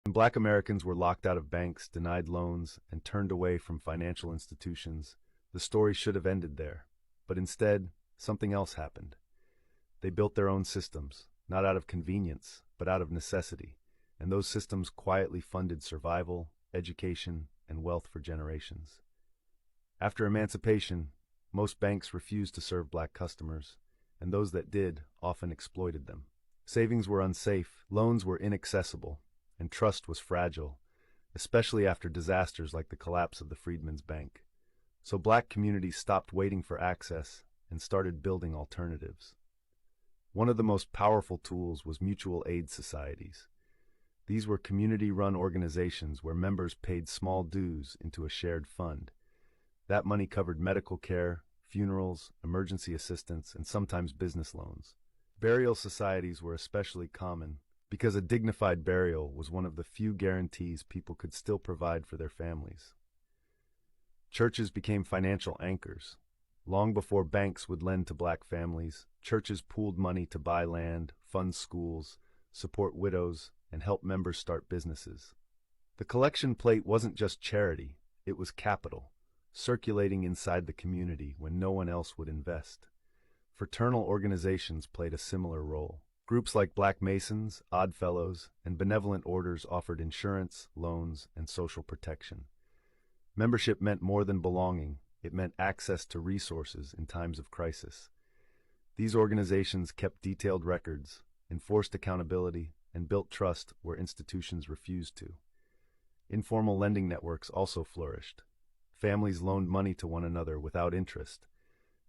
When Black Americans were locked out of banks, denied loans, and turned away from financial institutions, the story should have ended there. But instead, something else happened. They built their own systems, not out of convenience, but out of necessity, and those systems quietly funded survival, education, and wealth for generations. After emancipation, most banks refused to serve Black customers, and those that did often exploited them. Savings were unsafe, loans were inaccessible, and trust was fragile, especially after disasters like the collapse of the Freedmen's Bank. So Black communities stopped waiting for access and started building alternatives. One of the most powerful tools was mutual aid societies. These were community-run organizations where members paid small dues into a shared fund. That money covered medical care, funerals, emergency assistance, and sometimes business loans. Burial societies were especially common because a dignified burial was one of the few guarantees people could still provide for their families. Churches became financial anchors. Long before banks would lend to Black families, churches pooled money to buy land, fund schools, support widows, and help members start businesses. The collection plate wasn't just charity, it was capital, circulating inside the community when no one else would invest. Fraternal organizations played a similar role. Groups like Black Masons, Odd Fellows, and benevolent orders offered insurance, loans, and social protection. Membership meant more than belonging, it meant access to resources in times of crisis. These organizations kept detailed records, enforced accountability, and built trust where institutions refused to. Informal lending networks also flourished. Families loaned money to one another without interest.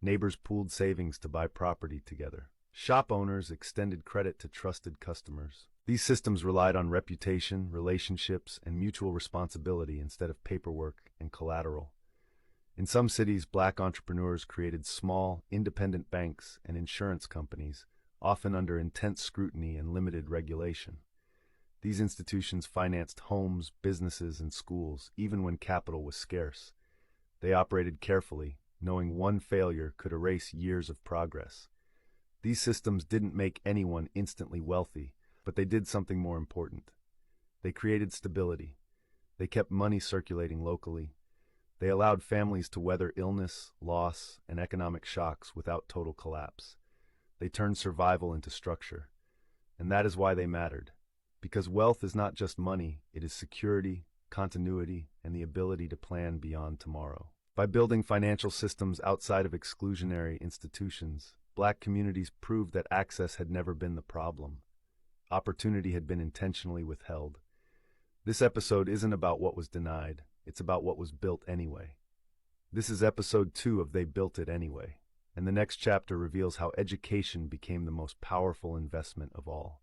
Neighbors pooled savings to buy property together. Shop owners extended credit to trusted customers. These systems relied on reputation, relationships, and mutual responsibility instead of paperwork and collateral. In some cities, Black entrepreneurs created small, independent banks and insurance companies, often under intense scrutiny and limited regulation. These institutions financed homes, businesses, and schools, even when capital was scarce. They operated carefully, knowing one failure could erase years of progress. These systems didn't make anyone instantly wealthy, but they did something more important. They created stability. They kept money circulating locally. They allowed families to weather illness, loss, and economic shocks without total collapse. They turned survival into structure. And that is why they mattered. Because wealth is not just money, it is security, continuity, and the ability to plan beyond tomorrow. By building financial systems outside of exclusionary institutions, Black communities proved that access had never been the problem. Opportunity had been intentionally withheld. This episode isn't about what was denied, it's about what was built anyway. This is episode 2 of They Built It Anyway, and the next chapter reveals how education became the most powerful investment of all.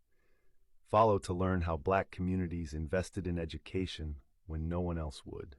Follow to learn how Black communities invested in education when no one else would.